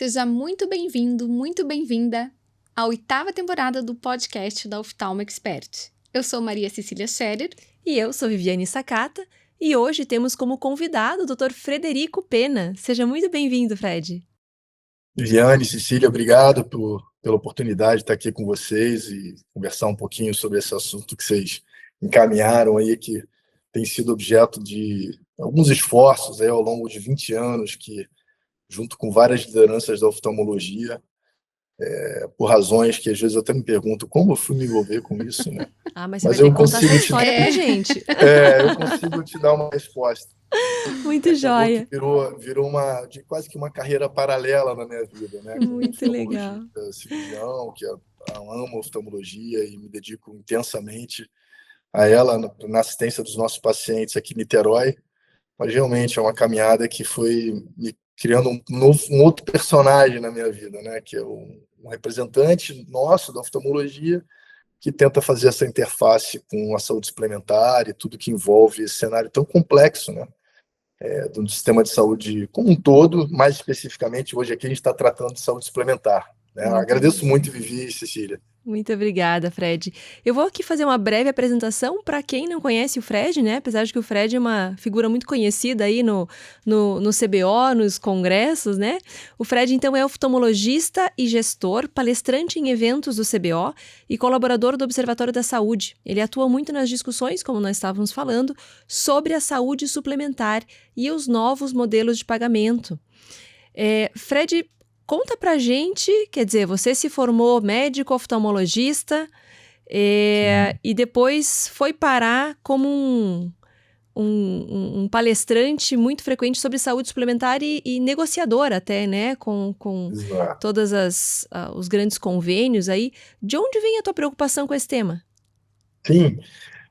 Seja muito bem-vindo, muito bem-vinda à 8ª temporada do podcast da Oftalmo Expert. Eu sou Maria Cecília Scherer. E eu sou Viviane Sakata, e hoje temos como convidado o Dr. Frederico Pena. Seja muito bem-vindo, Fred. Viviane, Cecília, obrigado pela oportunidade de estar aqui com vocês e conversar um pouquinho sobre esse assunto que vocês encaminharam aí, que tem sido objeto de alguns esforços aí ao longo de 20 anos, que, junto com várias lideranças da oftalmologia, por razões que às vezes eu até me pergunto como eu fui me envolver com isso, né? Mas você Mas vai ter eu que contar essa consigo história pra gente. eu consigo te dar uma resposta. Muito joia. Que virou quase que uma carreira paralela na minha vida, né? Como Muito legal. cirurgião, que eu amo oftalmologia e me dedico intensamente a ela na assistência dos nossos pacientes aqui em Niterói. Mas realmente é uma caminhada que foi me criando um outro personagem na minha vida, né? Que é um representante nosso da oftalmologia que tenta fazer essa interface com a saúde suplementar e tudo que envolve esse cenário tão complexo, né? Do sistema de saúde como um todo, mais especificamente, hoje aqui a gente está tratando de saúde suplementar, né? Agradeço muito, Vivi e Cecília. Muito obrigada, Fred. Eu vou aqui fazer uma breve apresentação para quem não conhece o Fred, né? Apesar de que o Fred é uma figura muito conhecida aí no CBO, nos congressos, né? O Fred, então, é oftalmologista e gestor, palestrante em eventos do CBO e colaborador do Observatório da Saúde. Ele atua muito nas discussões, como nós estávamos falando, sobre a saúde suplementar e os novos modelos de pagamento. Fred, conta pra gente, quer dizer, você se formou médico oftalmologista e depois foi parar como um palestrante muito frequente sobre saúde suplementar e negociador até, né, com todas os grandes convênios aí. De onde vem a tua preocupação com esse tema? Sim,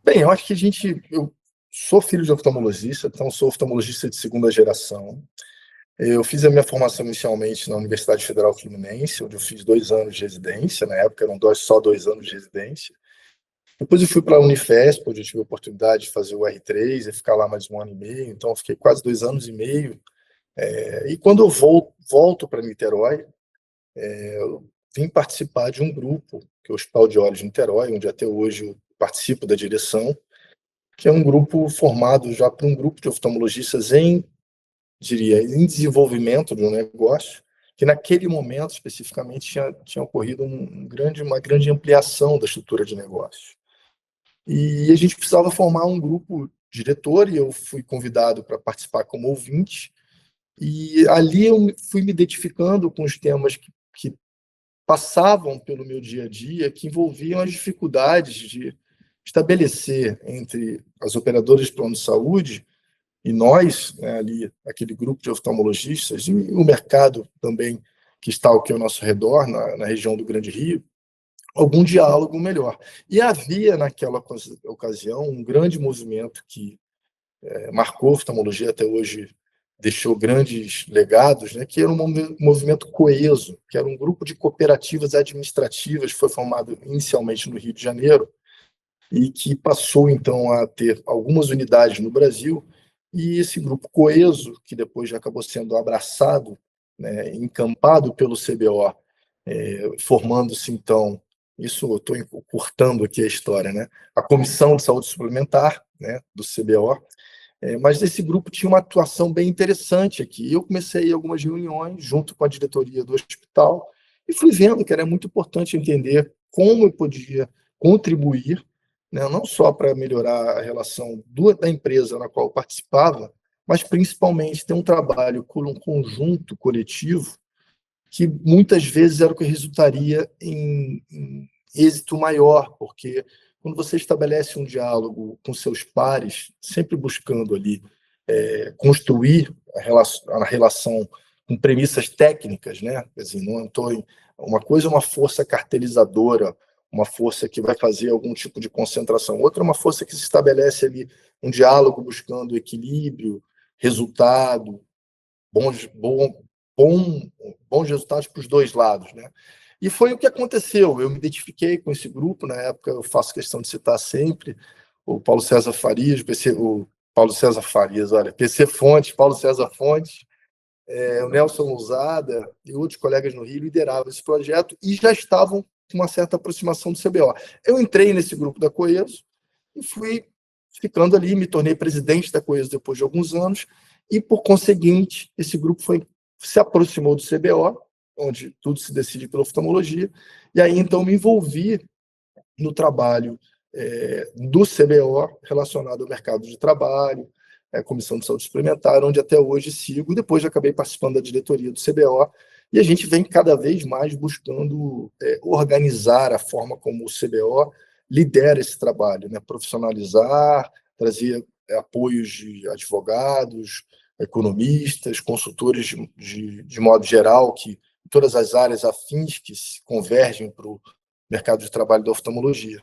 bem, eu acho que eu sou filho de oftalmologista, então sou oftalmologista de segunda geração. Eu fiz a minha formação inicialmente na Universidade Federal Fluminense, onde eu fiz 2 anos de residência, na época eram só 2 anos de residência. Depois eu fui para a Unifesp, onde eu tive a oportunidade de fazer o R3 e ficar lá mais 1 ano e meio, então eu fiquei quase 2 anos e meio. E quando eu volto para Niterói, eu vim participar de um grupo, que é o Hospital de Olhos de Niterói, onde até hoje eu participo da direção, que é um grupo formado já por um grupo de oftalmologistas em desenvolvimento de um negócio, que naquele momento, especificamente, tinha ocorrido uma grande ampliação da estrutura de negócio. E a gente precisava formar um grupo diretor, e eu fui convidado para participar como ouvinte, e ali eu fui me identificando com os temas que passavam pelo meu dia a dia, que envolviam as dificuldades de estabelecer entre as operadoras de plano de saúde e nós, né, ali, aquele grupo de oftalmologistas, e o mercado também que está aqui ao nosso redor, na região do Grande Rio, algum diálogo melhor. E havia, naquela ocasião, um grande movimento que marcou a oftalmologia até hoje, deixou grandes legados, né, que era um movimento coeso, que era um grupo de cooperativas administrativas, que foi formado inicialmente no Rio de Janeiro, e que passou, então, a ter algumas unidades no Brasil, e esse grupo coeso, que depois já acabou sendo abraçado, né, encampado pelo CBO, formando-se, então, isso eu estou encurtando aqui a história, né, a Comissão de Saúde Suplementar, né, do CBO, mas esse grupo tinha uma atuação bem interessante aqui. Eu comecei a ir a algumas reuniões junto com a diretoria do hospital e fui vendo que era muito importante entender como eu podia contribuir, né, não só para melhorar a relação da empresa na qual eu participava, mas principalmente ter um trabalho um conjunto coletivo que muitas vezes era o que resultaria em êxito maior, porque quando você estabelece um diálogo com seus pares, sempre buscando ali construir a relação com premissas técnicas, né? Quer dizer, não estou uma coisa é uma força cartelizadora, uma força que vai fazer algum tipo de concentração. Outra é uma força que se estabelece ali um diálogo buscando equilíbrio, resultado, bons resultados para os dois lados, né? E foi o que aconteceu. Eu me identifiquei com esse grupo. Na época, eu faço questão de citar sempre o Paulo César Farias, PC Fontes, Paulo César Fontes, o Nelson Lousada e outros colegas no Rio lideravam esse projeto e já estavam com uma certa aproximação do CBO. Eu entrei nesse grupo da Coeso e fui ficando ali, me tornei presidente da Coeso depois de alguns anos e, por conseguinte, esse grupo se aproximou do CBO, onde tudo se decide pela oftalmologia, e aí então me envolvi no trabalho do CBO relacionado ao mercado de trabalho, Comissão de Saúde Suplementar, onde até hoje sigo. Depois acabei participando da diretoria do CBO, e a gente vem cada vez mais buscando organizar a forma como o CBO lidera esse trabalho, né? Profissionalizar, trazer apoios de advogados, economistas, consultores de modo geral, que todas as áreas afins que se convergem para o mercado de trabalho da oftalmologia.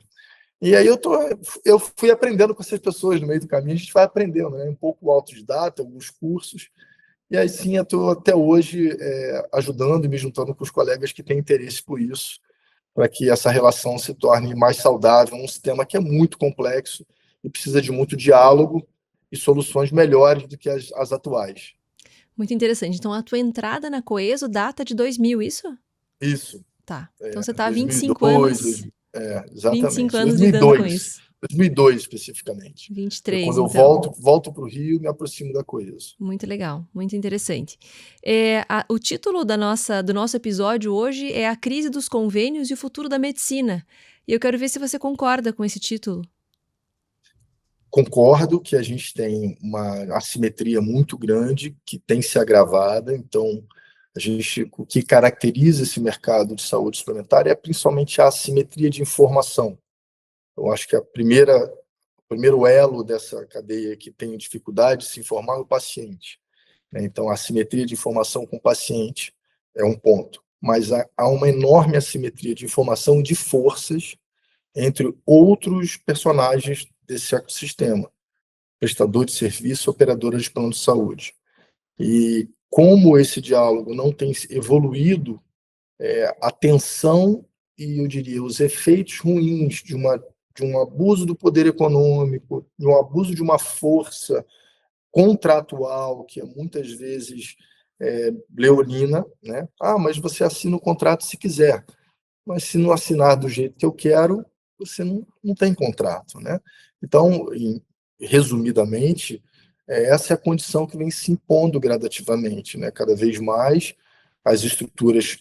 E aí eu fui aprendendo com essas pessoas no meio do caminho, a gente vai aprendendo, né? Um pouco autodidata, alguns cursos, e aí sim eu estou até hoje ajudando e me juntando com os colegas que têm interesse por isso, para que essa relação se torne mais saudável, um sistema que é muito complexo e precisa de muito diálogo e soluções melhores do que as atuais. Muito interessante. Então, a tua entrada na Coeso data de 2000, isso? Isso. Tá. Então, você está há 25 2002, anos... exatamente. 25 anos lidando com 2002, isso. 2002 especificamente. 23, Quando eu então. volto para o Rio, me aproximo da Coeso. Muito legal, muito interessante. O título do nosso episódio hoje é A Crise dos Convênios e o Futuro da Medicina. E eu quero ver se você concorda com esse título. Concordo que a gente tem uma assimetria muito grande que tem se agravada. Então, o que caracteriza esse mercado de saúde suplementar é principalmente a assimetria de informação. Eu acho que o primeiro elo dessa cadeia que tem dificuldade de se informar é o paciente, né? Então, a assimetria de informação com o paciente é um ponto. Mas há uma enorme assimetria de informação de forças entre outros personagens desse ecossistema, prestador de serviço, operadora de plano de saúde. E como esse diálogo não tem evoluído, a tensão e, eu diria, os efeitos ruins de um abuso do poder econômico, de um abuso de uma força contratual, que é muitas vezes leonina, né? Mas você assina o contrato se quiser, mas se não assinar do jeito que eu quero, você não tem contrato, né? Então, resumidamente, essa é a condição que vem se impondo gradativamente, né? Cada vez mais as estruturas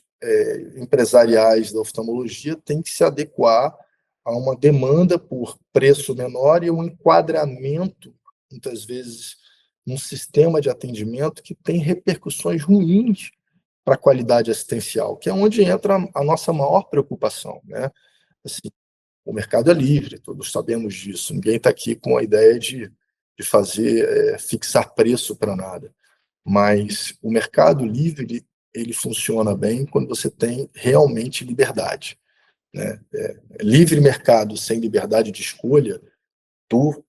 empresariais da oftalmologia têm que se adequar a uma demanda por preço menor e um enquadramento, muitas vezes, num sistema de atendimento que tem repercussões ruins para a qualidade assistencial, que é onde entra a nossa maior preocupação, né? Assim, o mercado é livre, todos sabemos disso. Ninguém está aqui com a ideia de fixar preço para nada. Mas o mercado livre ele funciona bem quando você tem realmente liberdade, né? Livre mercado sem liberdade de escolha do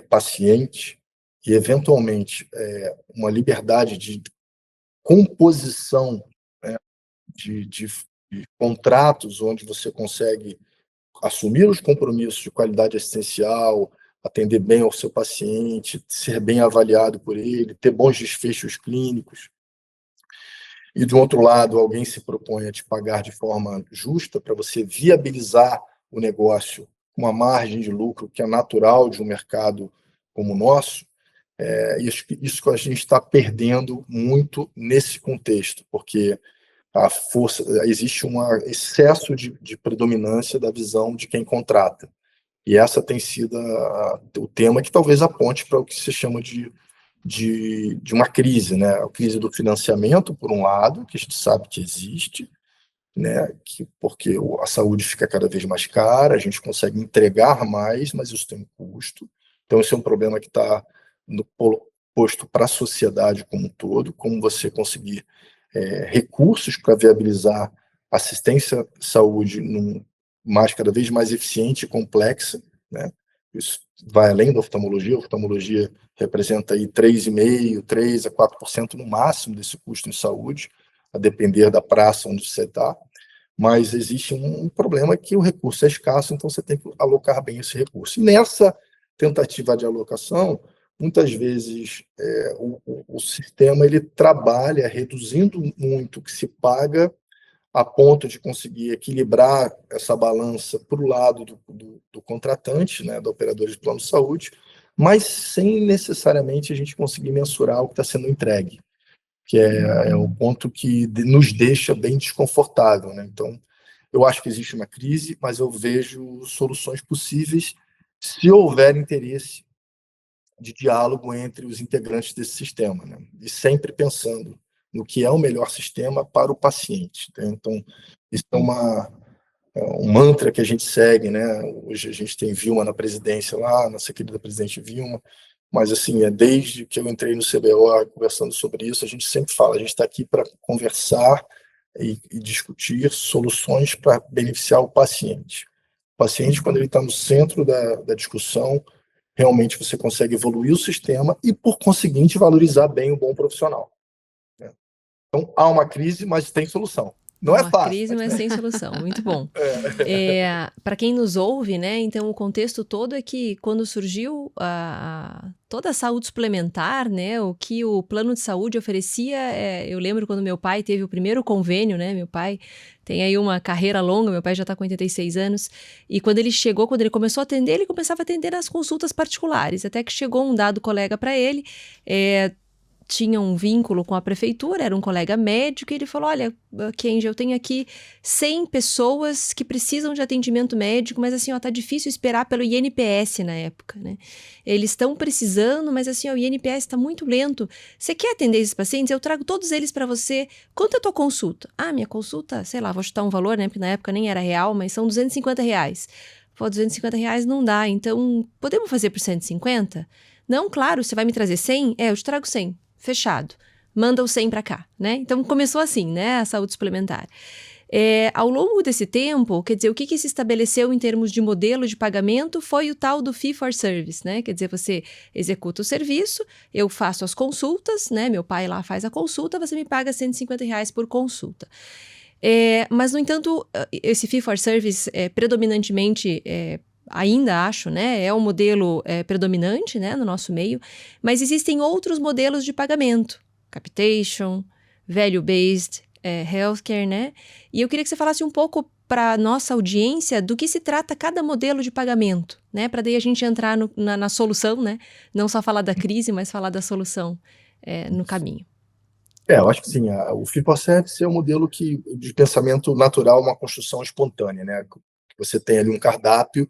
paciente e, eventualmente, uma liberdade de composição, né, de contratos onde você consegue assumir os compromissos de qualidade assistencial, atender bem ao seu paciente, ser bem avaliado por ele, ter bons desfechos clínicos. E, do outro lado, alguém se propõe a te pagar de forma justa para você viabilizar o negócio com uma margem de lucro que é natural de um mercado como o nosso. Isso que a gente está perdendo muito nesse contexto, porque existe um excesso de predominância da visão de quem contrata. E essa tem sido o tema que talvez aponte para o que se chama de uma crise, né? A crise do financiamento, por um lado, que a gente sabe que existe, né? Porque a saúde fica cada vez mais cara, a gente consegue entregar mais, mas isso tem um custo. Então, esse é um problema que está posto para a sociedade como um todo, como você conseguir recursos para viabilizar assistência à saúde cada vez mais eficiente e complexa, né? Isso vai além da oftalmologia. A oftalmologia representa aí 3,5%, 3% a 4% no máximo desse custo em saúde, a depender da praça onde você está. Mas existe um problema que o recurso é escasso, então você tem que alocar bem esse recurso. E nessa tentativa de alocação, muitas vezes o sistema ele trabalha reduzindo muito o que se paga a ponto de conseguir equilibrar essa balança para o lado do contratante, né, do operador de plano de saúde, mas sem necessariamente a gente conseguir mensurar o que está sendo entregue, que é o ponto que nos deixa bem desconfortável, né? Então, eu acho que existe uma crise, mas eu vejo soluções possíveis se houver interesse de diálogo entre os integrantes desse sistema, né? E sempre pensando no que é o melhor sistema para o paciente, né? Então, isso é um mantra que a gente segue, né? Hoje a gente tem Vilma na presidência lá, nossa querida presidente Vilma, mas assim, desde que eu entrei no CBO conversando sobre isso, a gente sempre fala, a gente está aqui para conversar e discutir soluções para beneficiar o paciente. O paciente, quando ele está no centro da discussão, realmente você consegue evoluir o sistema e, por conseguinte, valorizar bem o bom profissional, né? Então, há uma crise, mas tem solução. Não é Uma fácil. crise, mas sem solução. Muito bom. É. Para quem nos ouve, né? Então, o contexto todo é que quando surgiu toda a saúde suplementar, né? O que o plano de saúde oferecia, eu lembro quando meu pai teve o primeiro convênio, né? Meu pai tem aí uma carreira longa, meu pai já está com 86 anos, e quando ele começou a atender, ele começava a atender nas consultas particulares, até que chegou um dado colega para ele, tinha um vínculo com a prefeitura, era um colega médico, e ele falou, olha, Kenji, eu tenho aqui 100 pessoas que precisam de atendimento médico, mas assim, ó, tá difícil esperar pelo INPS na época, né? Eles estão precisando, mas assim, ó, o INPS tá muito lento. Você quer atender esses pacientes? Eu trago todos eles para você. Quanto é a tua consulta? Ah, minha consulta, sei lá, vou chutar um valor, né? Porque na época nem era real, mas são R$250. Pô, R$250 não dá, então podemos fazer por 150? Não, claro, você vai me trazer 100? Eu te trago 100. Fechado. Manda o 100 para cá, né? Então, começou assim, né? A saúde suplementar. Ao longo desse tempo, quer dizer, o que se estabeleceu em termos de modelo de pagamento foi o tal do fee for service, né? Quer dizer, você executa o serviço, eu faço as consultas, né? Meu pai lá faz a consulta, você me paga R$150 por consulta. Mas, no entanto, esse fee for service predominantemente ainda acho, né, é um modelo predominante, né, no nosso meio, mas existem outros modelos de pagamento, capitation, value-based, healthcare, né, e eu queria que você falasse um pouco para a nossa audiência do que se trata cada modelo de pagamento, né, para daí a gente entrar na solução, né, não só falar da crise, mas falar da solução no caminho. Eu acho que sim, o fee for service é um modelo de pensamento natural, uma construção espontânea, né, você tem ali um cardápio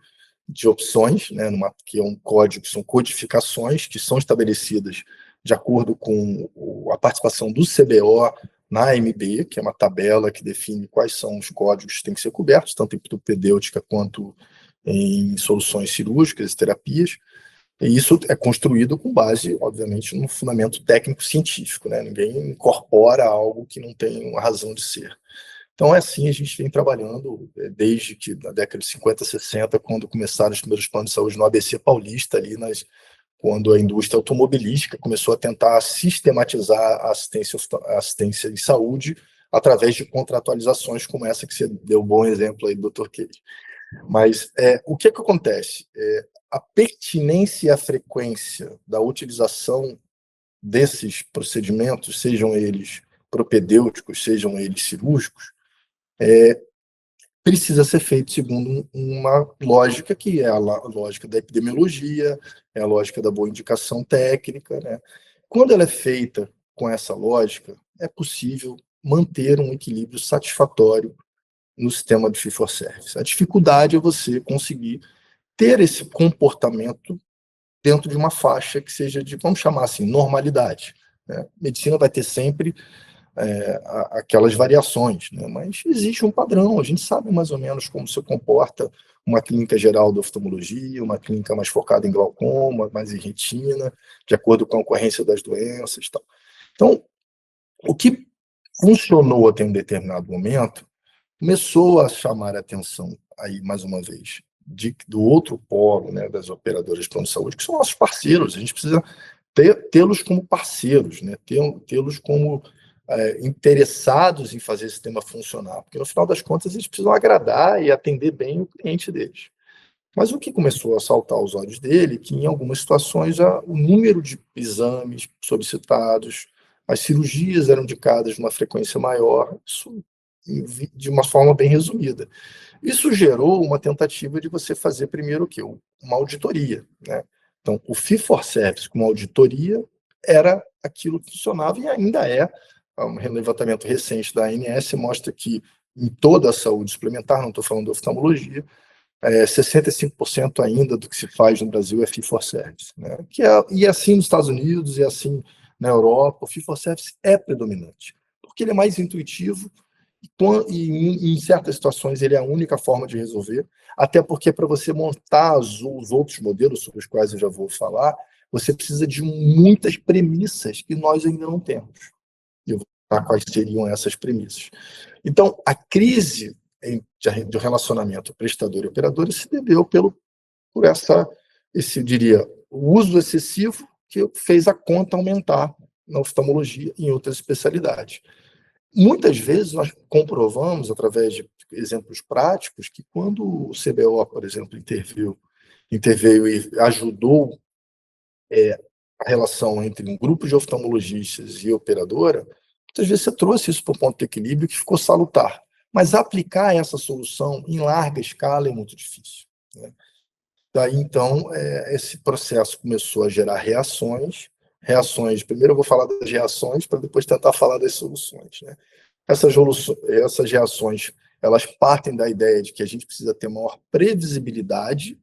de opções, né, que é um código, são codificações que são estabelecidas de acordo com a participação do CBO na AMB, que é uma tabela que define quais são os códigos que têm que ser cobertos, tanto em propedêutica quanto em soluções cirúrgicas e terapias. E isso é construído com base, obviamente, no fundamento técnico-científico, né? Ninguém incorpora algo que não tem uma razão de ser. Então, assim a gente vem trabalhando desde que na década de 50, 60, quando começaram os primeiros planos de saúde no ABC Paulista, quando a indústria automobilística começou a tentar sistematizar a assistência em saúde através de contratualizações como essa que você deu um bom exemplo aí, Dr. Keide. Mas o que acontece? A pertinência e a frequência da utilização desses procedimentos, sejam eles propedêuticos, sejam eles cirúrgicos, precisa ser feito segundo uma lógica que é a lógica da epidemiologia, é a lógica da boa indicação técnica, né? Quando ela é feita com essa lógica, é possível manter um equilíbrio satisfatório no sistema de fee for service. A dificuldade é você conseguir ter esse comportamento dentro de uma faixa que seja de, vamos chamar assim, normalidade, né? Medicina vai ter sempre aquelas variações, né? Mas existe um padrão, a gente sabe mais ou menos como se comporta uma clínica geral de oftalmologia, uma clínica mais focada em glaucoma, mais em retina, de acordo com a ocorrência das doenças e tal. Então, o que funcionou até um determinado momento começou a chamar a atenção, aí mais uma vez, do outro polo, né, das operadoras de plano de saúde, que são nossos parceiros. A gente precisa tê-los como parceiros, né, tê-los como interessados em fazer esse sistema funcionar, porque no final das contas eles precisam agradar e atender bem o cliente deles. Mas o que começou a saltar aos olhos dele, que em algumas situações o número de exames solicitados, as cirurgias eram indicadas numa frequência maior, isso de uma forma bem resumida. Isso gerou uma tentativa de você fazer primeiro o quê? Uma auditoria, né? Então, o fee for service com uma auditoria era aquilo que funcionava e ainda é. Um levantamento recente da ANS mostra que em toda a saúde suplementar, não estou falando de oftalmologia, 65% ainda do que se faz no Brasil é fee for service, né? E assim nos Estados Unidos, e assim na Europa, o fee for service é predominante, porque ele é mais intuitivo e em certas situações ele é a única forma de resolver, até porque para você montar os outros modelos sobre os quais eu já vou falar, você precisa de muitas premissas que nós ainda não temos. E eu vou falar quais seriam essas premissas. Então, a crise de relacionamento prestador e operador se deveu por esse, diria, o uso excessivo que fez a conta aumentar na oftalmologia e em outras especialidades. Muitas vezes nós comprovamos, através de exemplos práticos, que quando o CBO, por exemplo, interveio e ajudou a relação entre um grupo de oftalmologistas e operadora, muitas vezes você trouxe isso para um ponto de equilíbrio que ficou salutar. Mas aplicar essa solução em larga escala é muito difícil, né? Daí, então, esse processo começou a gerar reações. Primeiro eu vou falar das reações, para depois tentar falar das soluções, né? Essas reações, elas partem da ideia de que a gente precisa ter maior previsibilidade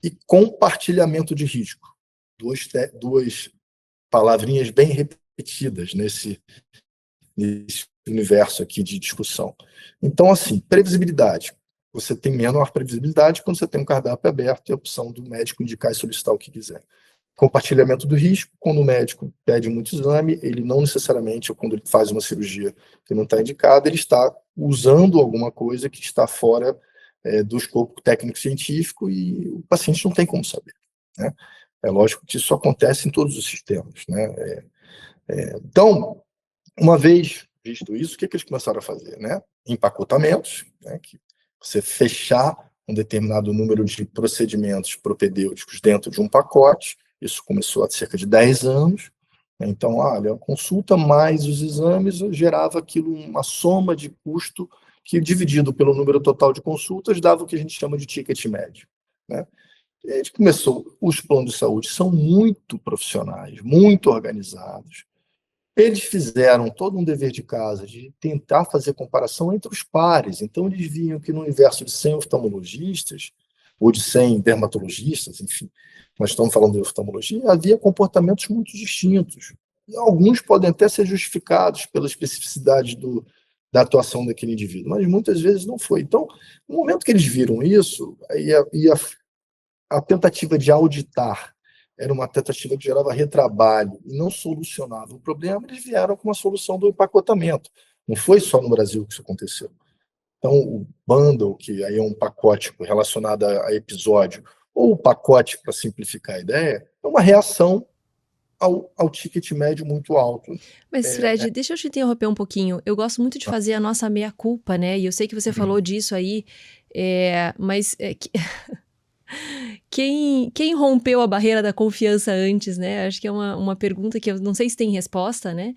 e compartilhamento de risco. Duas palavrinhas bem repetidas nesse universo aqui de discussão. Então, assim, previsibilidade. Você tem menor previsibilidade quando você tem um cardápio aberto e a opção do médico indicar e solicitar o que quiser. Compartilhamento do risco, quando o médico pede muito exame, ele não necessariamente, ou quando ele faz uma cirurgia que não está indicada, ele está usando alguma coisa que está fora do escopo técnico-científico e o paciente não tem como saber, né? É lógico que isso acontece em todos os sistemas, né? Então, uma vez visto isso, o que eles começaram a fazer, né? Empacotamentos, né? Que você fechar um determinado número de procedimentos propedêuticos dentro de um pacote. Isso começou há cerca de 10 anos. Então, olha, a consulta mais os exames gerava aquilo, uma soma de custo que, dividido pelo número total de consultas, dava o que a gente chama de ticket médio, né? E a gente começou, os planos de saúde são muito profissionais, muito organizados. Eles fizeram todo um dever de casa de tentar fazer comparação entre os pares. Então, eles viam que no universo de 100 oftalmologistas, ou de 100 dermatologistas, enfim, nós estamos falando de oftalmologia, havia comportamentos muito distintos. E alguns podem até ser justificados pela especificidade da atuação daquele indivíduo, mas muitas vezes não foi. Então, no momento que eles viram isso, a tentativa de auditar era uma tentativa que gerava retrabalho e não solucionava o problema, eles vieram com uma solução do empacotamento. Não foi só no Brasil que isso aconteceu. Então, o bundle, que aí é um pacote relacionado a episódio, ou o pacote, para simplificar a ideia, é uma reação ao ticket médio muito alto. Mas, Fred, deixa eu te interromper um pouquinho. Eu gosto muito de fazer a nossa meia-culpa, né? E eu sei que você falou disso aí, mas quem rompeu a barreira da confiança antes, né? Acho que é uma pergunta que eu não sei se tem resposta, né?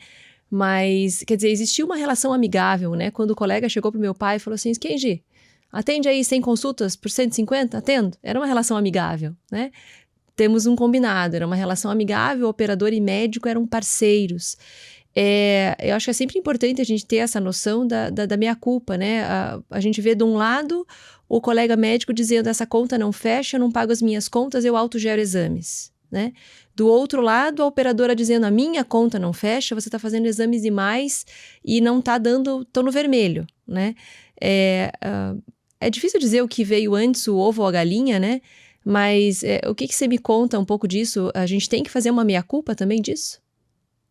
Mas, quer dizer, existiu uma relação amigável, né? Quando o colega chegou pro meu pai e falou assim, Kenji, atende aí 100 consultas por 150? Atendo. Era uma relação amigável, né? Temos um combinado, era uma relação amigável, operador e médico eram parceiros. Eu acho que é sempre importante a gente ter essa noção da meia-culpa, né? A gente vê de um lado o colega médico dizendo essa conta não fecha, eu não pago as minhas contas, eu autogero exames, né? Do outro lado, a operadora dizendo a minha conta não fecha, você está fazendo exames demais e não está dando, estou no vermelho, né? É difícil dizer o que veio antes, o ovo ou a galinha, né? Mas o que você me conta um pouco disso? A gente tem que fazer uma meia-culpa também disso?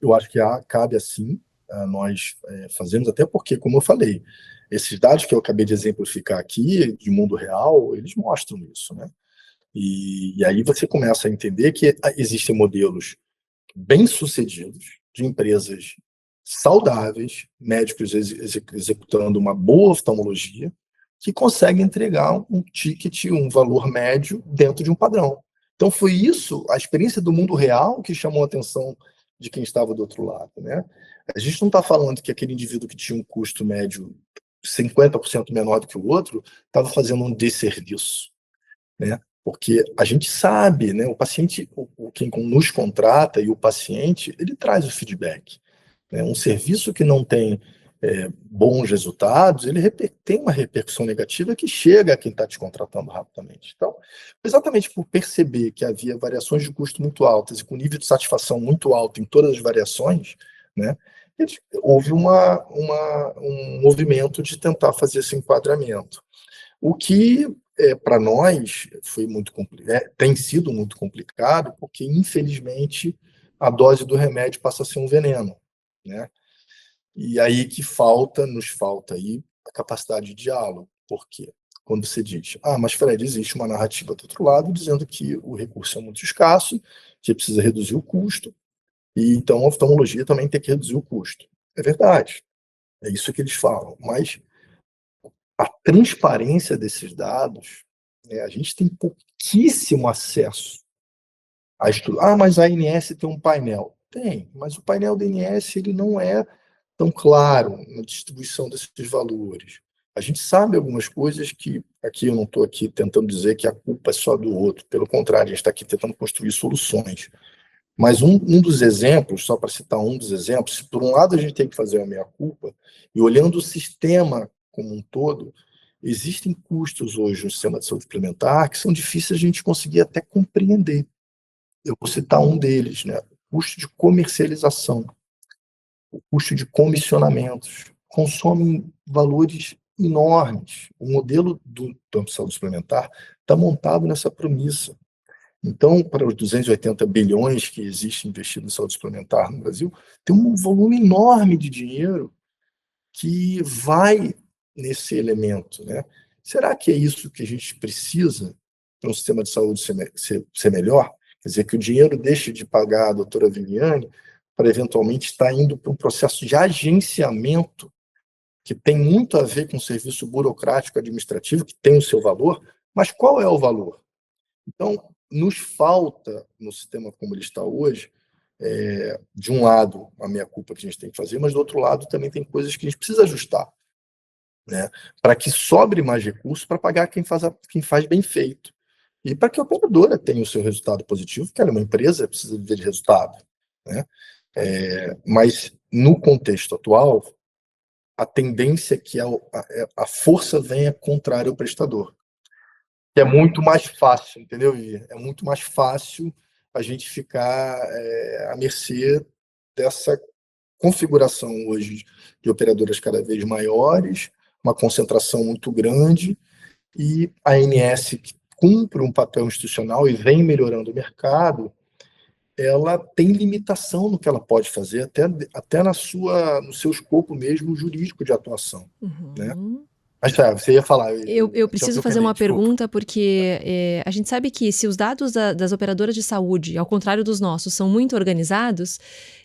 Eu acho que cabe assim, nós fazemos, até porque, como eu falei, esses dados que eu acabei de exemplificar aqui, de mundo real, eles mostram isso, né? E aí você começa a entender que existem modelos bem-sucedidos de empresas saudáveis, médicos executando uma boa oftalmologia, que consegue entregar um ticket, um valor médio dentro de um padrão. Então foi isso, a experiência do mundo real, que chamou a atenção de quem estava do outro lado, né? A gente não está falando que aquele indivíduo que tinha um custo médio 50% menor do que o outro estava fazendo um desserviço, né? Porque a gente sabe, né? O paciente, quem nos contrata e o paciente, ele traz o feedback, né? Um serviço que não tem bons resultados, ele tem uma repercussão negativa que chega a quem está te contratando rapidamente. Então, exatamente por perceber que havia variações de custo muito altas e com nível de satisfação muito alto em todas as variações, né? Houve um movimento de tentar fazer esse enquadramento. O que, para nós, foi muito tem sido muito complicado, porque, infelizmente, a dose do remédio passa a ser um veneno, né? E aí que nos falta aí a capacidade de diálogo. Por quê? Quando você diz, mas Fred, existe uma narrativa do outro lado dizendo que o recurso é muito escasso, que precisa reduzir o custo, e então a oftalmologia também tem que reduzir o custo. É verdade, é isso que eles falam, mas a transparência desses dados, a gente tem pouquíssimo acesso a estudo. Mas a ANS tem um painel. Tem, mas o painel da ANS ele não é tão claro na distribuição desses valores. A gente sabe algumas coisas que, aqui eu não estou aqui tentando dizer que a culpa é só do outro, pelo contrário, a gente está aqui tentando construir soluções. Mas um dos exemplos, só para citar um dos exemplos, se por um lado a gente tem que fazer a meia-culpa, e olhando o sistema como um todo, existem custos hoje no sistema de saúde suplementar que são difíceis a gente conseguir até compreender. Eu vou citar um deles, né? O custo de comercialização, o custo de comissionamentos, consomem valores enormes. O modelo do campo de saúde suplementar está montado nessa premissa. Então, para os 280 bilhões que existem investidos em saúde suplementar no Brasil, tem um volume enorme de dinheiro que vai nesse elemento, né? Será que é isso que a gente precisa para um sistema de saúde ser melhor? Quer dizer, que o dinheiro deixe de pagar a doutora Viviane para eventualmente estar indo para um processo de agenciamento que tem muito a ver com o serviço burocrático administrativo, que tem o seu valor, mas qual é o valor? Então, nos falta, no sistema como ele está hoje, de um lado, a meia-culpa que a gente tem que fazer, mas do outro lado também tem coisas que a gente precisa ajustar, né? Para que sobre mais recursos para pagar quem faz bem feito. E para que a operadora tenha o seu resultado positivo, porque ela é uma empresa, precisa viver de resultado, né? Mas, no contexto atual, a tendência é que a força venha contrária ao prestador. Que é muito mais fácil, entendeu, Vivi? É muito mais fácil a gente ficar à mercê dessa configuração hoje de operadoras cada vez maiores, uma concentração muito grande, e a ANS, que cumpre um papel institucional e vem melhorando o mercado, ela tem limitação no que ela pode fazer, até no seu escopo mesmo jurídico de atuação, né? Uhum. Mas você ia falar. Eu preciso fazer uma desculpa. pergunta, porque a gente sabe que se os dados das operadoras de saúde, ao contrário dos nossos, são muito organizados,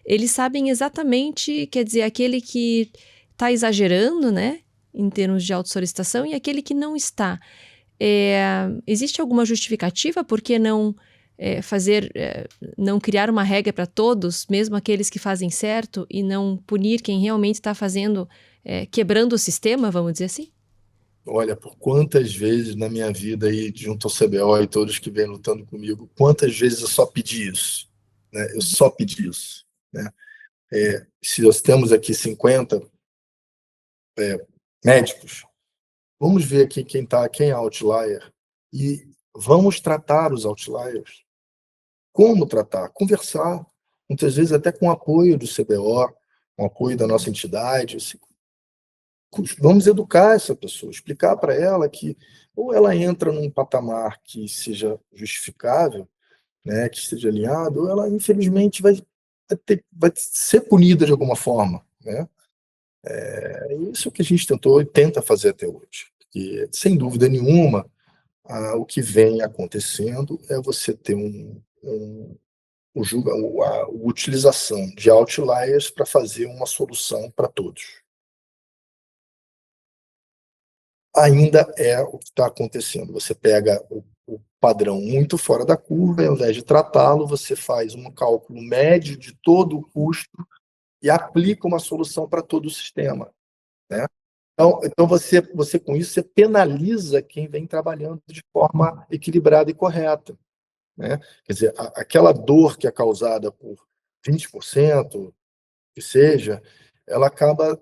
eles sabem exatamente, quer dizer, aquele que está exagerando, né, em termos de autossolicitação, e aquele que não está. Existe alguma justificativa por que não não criar uma regra para todos, mesmo aqueles que fazem certo, e não punir quem realmente está fazendo, quebrando o sistema, vamos dizer assim? Olha, por quantas vezes na minha vida aí, junto ao CBO e todos que vêm lutando comigo, quantas vezes eu só pedi isso, né? Eu só pedi isso, né? Se nós temos aqui 50 médicos, vamos ver aqui quem é outlier e vamos tratar os outliers. Como tratar? Conversar, muitas vezes até com o apoio do CBO, com o apoio da nossa entidade, assim, vamos educar essa pessoa, explicar para ela que ou ela entra num patamar que seja justificável, né, que esteja alinhado, ou ela, infelizmente, vai ser punida de alguma forma, né? É isso que a gente tentou e tenta fazer até hoje. E, sem dúvida nenhuma, o que vem acontecendo é você ter a utilização de outliers para fazer uma solução para todos. ainda é o que está acontecendo. Você pega o padrão muito fora da curva, e ao invés de tratá-lo, você faz um cálculo médio de todo o custo e aplica uma solução para todo o sistema, né? Então você com isso, você penaliza quem vem trabalhando de forma equilibrada e correta, né? Quer dizer, aquela dor que é causada por 20%, que seja, ela acaba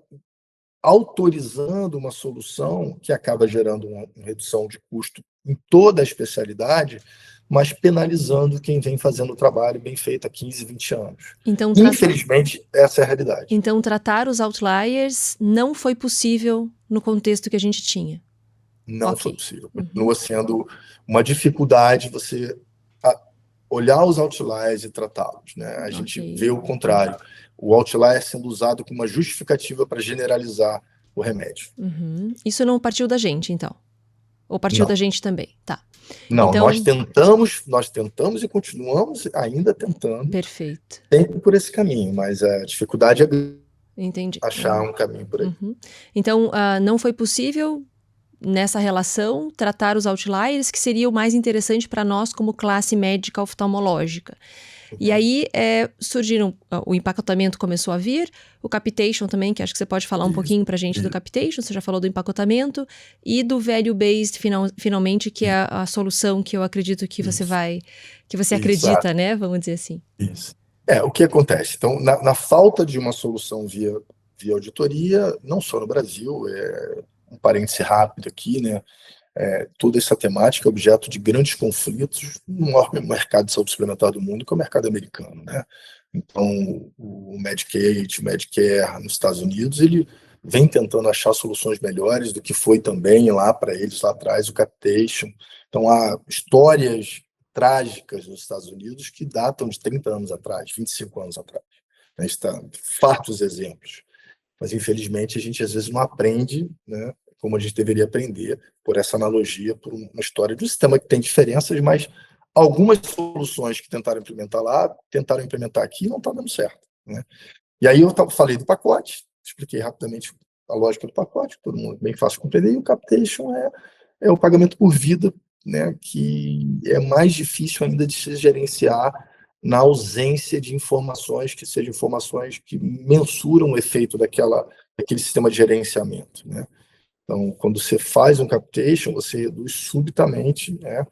autorizando uma solução que acaba gerando uma redução de custo em toda a especialidade, mas penalizando quem vem fazendo o trabalho bem feito há 15, 20 anos. Então, Infelizmente, essa é a realidade. Então, tratar os outliers não foi possível no contexto que a gente tinha. Não foi possível. Continua sendo uma dificuldade você olhar os outliers e tratá-los, né? A gente vê o contrário. O outlier sendo usado como uma justificativa para generalizar o remédio. Isso não partiu da gente, então? Ou partiu da gente também? Tá. Não, então, nós tentamos e continuamos ainda tentando. Perfeito. Sempre por esse caminho, mas a dificuldade é Entendi. Achar um caminho por aí. Então, não foi possível, nessa relação, tratar os outliers, que seria o mais interessante para nós como classe médica oftalmológica. E aí surgiram, o empacotamento começou a vir, o capitation também, que acho que você pode falar um pouquinho para a gente do capitation, você já falou do empacotamento, e do value-based, finalmente, que é a solução que eu acredito que você acredita, né? Vamos dizer assim. Isso. O que acontece? Então, na falta de uma solução via auditoria, não só no Brasil, um parêntese rápido aqui, né? Toda essa temática é objeto de grandes conflitos no maior mercado de saúde suplementar do mundo, que é o mercado americano, né? Então, o Medicaid, o Medicare nos Estados Unidos, ele vem tentando achar soluções melhores do que foi também lá para eles, lá atrás, o capitation. Então, há histórias trágicas nos Estados Unidos que datam de 30 anos atrás, 25 anos atrás. Está fartos exemplos. Mas, infelizmente, a gente às vezes não aprende, né, como a gente deveria aprender, por essa analogia, por uma história de um sistema que tem diferenças, mas algumas soluções que tentaram implementar lá, tentaram implementar aqui e não está dando certo, né? E aí eu falei do pacote, expliquei rapidamente a lógica do pacote, todo mundo bem fácil de compreender, e o capitation é o pagamento por vida, né, que é mais difícil ainda de se gerenciar na ausência de informações que sejam informações que mensuram o efeito daquele sistema de gerenciamento, né? Então, quando você faz um capitation, você reduz subitamente, né,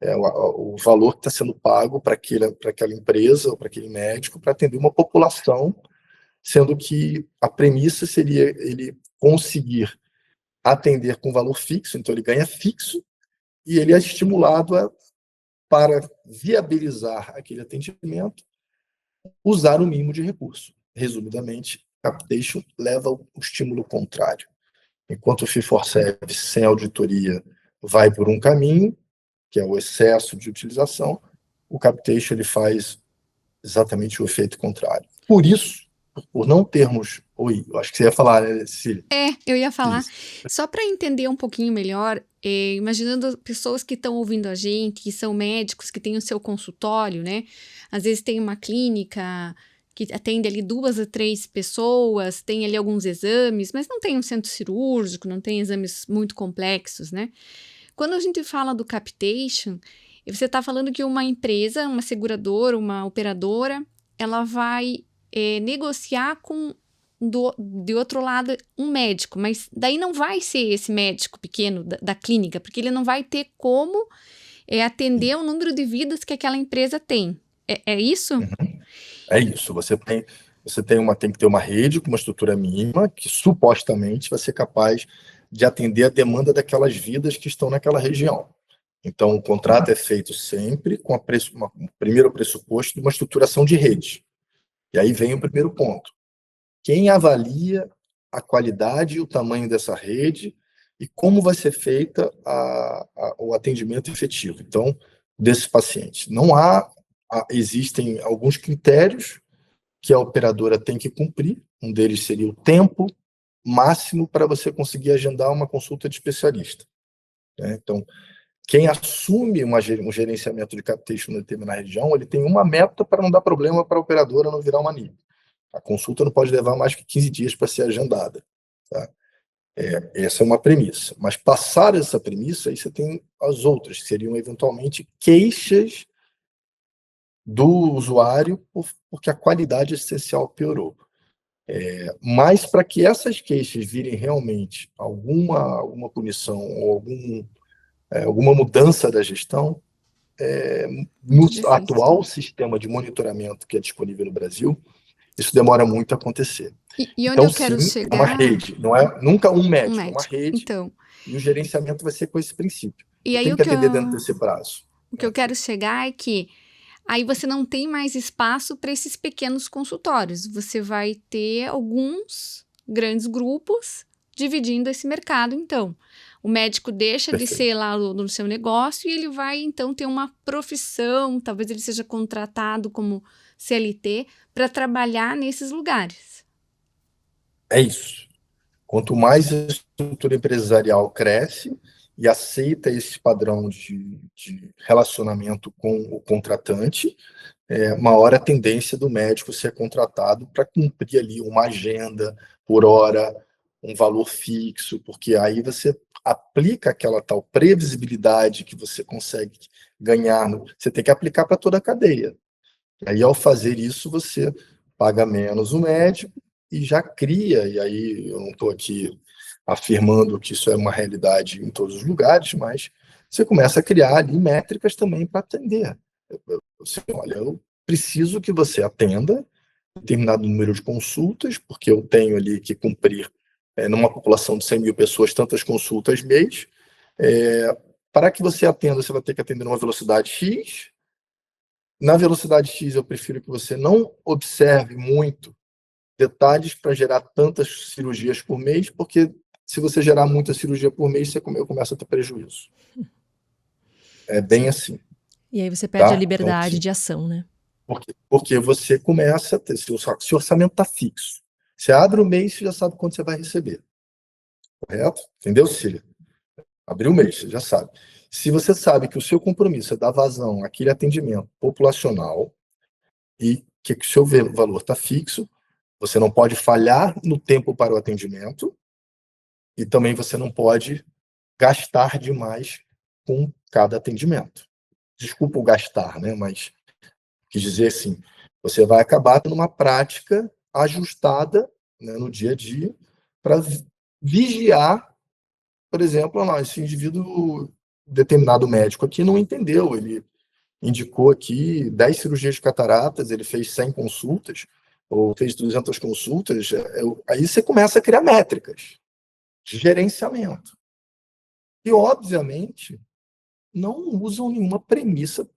o valor que está sendo pago para aquela empresa ou para aquele médico para atender uma população, sendo que a premissa seria ele conseguir atender com valor fixo, então ele ganha fixo e ele é estimulado para viabilizar aquele atendimento, usar o mínimo de recurso. Resumidamente, capitation leva ao estímulo contrário. Enquanto o fee-for-service sem auditoria vai por um caminho, que é o excesso de utilização, o capitation ele faz exatamente o efeito contrário. Por isso, por não termos... Oi, eu acho que você ia falar, né, Cecília? Eu ia falar. Isso. Só para entender um pouquinho melhor, imaginando pessoas que estão ouvindo a gente, que são médicos, que têm o seu consultório, né? Às vezes tem uma clínica que atende ali 2 a 3 pessoas, tem ali alguns exames, mas não tem um centro cirúrgico, não tem exames muito complexos, né? Quando a gente fala do capitation, você está falando que uma empresa, uma seguradora, uma operadora, ela vai negociar com, de outro lado, um médico, mas daí não vai ser esse médico pequeno da clínica, porque ele não vai ter como atender o número de vidas que aquela empresa tem. É isso? É isso. Você tem que ter uma rede com uma estrutura mínima que supostamente vai ser capaz de atender a demanda daquelas vidas que estão naquela região. Então, o contrato é feito sempre com o primeiro pressuposto de uma estruturação de rede. E aí vem o primeiro ponto. Quem avalia a qualidade e o tamanho dessa rede e como vai ser feita o atendimento efetivo, então, desses pacientes. Existem alguns critérios que a operadora tem que cumprir. Um deles seria o tempo máximo para você conseguir agendar uma consulta de especialista, né? Então, quem assume um gerenciamento de capitation na determinada região, ele tem uma meta para não dar problema para a operadora não virar uma NIB. A consulta não pode levar mais que 15 dias para ser agendada, tá? Essa é uma premissa. Mas passar essa premissa, aí você tem as outras, que seriam eventualmente queixas do usuário porque a qualidade essencial piorou. Mas para que essas queixas virem realmente alguma punição ou alguma mudança da gestão, no Muito difícil. atual sistema de monitoramento que é disponível no Brasil, isso demora muito a acontecer. E onde Então, eu quero sim, é uma chegar, rede, não é nunca um um médico, é uma médico. rede, Então, e o gerenciamento vai ser com esse princípio. e Eu aí tenho que atender dentro desse prazo. o que eu quero chegar é que aí você não tem mais espaço para esses pequenos consultórios. Você vai ter alguns grandes grupos dividindo esse mercado, então. O médico deixa de Perfeito. ser lá no seu negócio e ele vai, então, ter uma profissão, talvez ele seja contratado como CLT para trabalhar nesses lugares. É isso. Quanto mais a estrutura empresarial cresce e aceita esse padrão de relacionamento com o contratante, maior a tendência do médico ser contratado para cumprir ali uma agenda por hora, um valor fixo, porque aí você aplica aquela tal previsibilidade que você consegue ganhar, você tem que aplicar para toda a cadeia. Aí, ao fazer isso, você paga menos o médico e já cria, e aí eu não estou aqui afirmando que isso é uma realidade em todos os lugares, mas você começa a criar ali métricas também para atender. Você, olha, eu preciso que você atenda determinado número de consultas, porque eu tenho ali que cumprir, numa população de 100 mil pessoas, tantas consultas mês. Para que você atenda, você vai ter que atender numa velocidade X. Na velocidade X, eu prefiro que você não observe muito detalhes para gerar tantas cirurgias por mês, porque se você gerar muita cirurgia por mês, eu começo a ter prejuízo. É bem assim, E aí você perde a tá? Então, liberdade assim, de ação, né? porque você começa a ter, se o orçamento está fixo, você abre o mês, você já sabe quanto você vai receber, correto? Entendeu, Cília? Abriu o mês, você já sabe. Se você sabe que o seu compromisso é dar vazão àquele atendimento populacional e que o seu valor está fixo, você não pode falhar no tempo para o atendimento e também você não pode gastar demais com cada atendimento. Desculpa o gastar, né? Mas quis dizer assim, você vai acabar tendo uma prática ajustada, né, no dia a dia para vigiar, por exemplo, esse indivíduo, determinado médico aqui não entendeu, ele indicou aqui 10 cirurgias de cataratas, ele fez 100 consultas, ou fez 200 consultas, aí você começa a criar métricas de gerenciamento. E, obviamente, não usam nenhuma premissa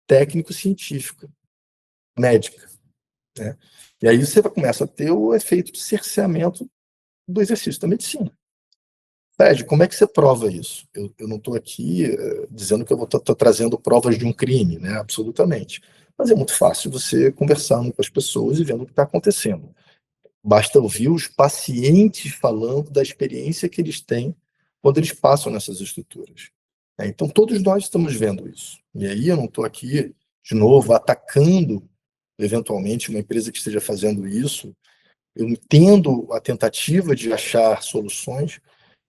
técnico-científica, médica, né? E aí você começa a ter o efeito de cerceamento do exercício da medicina. Fred, como é que você prova isso? Eu não estou aqui dizendo que eu vou estar trazendo provas de um crime, né? Absolutamente. Mas é muito fácil você conversando com as pessoas e vendo o que está acontecendo. Basta ouvir os pacientes falando da experiência que eles têm quando eles passam nessas estruturas. Então, todos nós estamos vendo isso. E aí eu não estou aqui, de novo, atacando, eventualmente, uma empresa que esteja fazendo isso. Eu entendo a tentativa de achar soluções,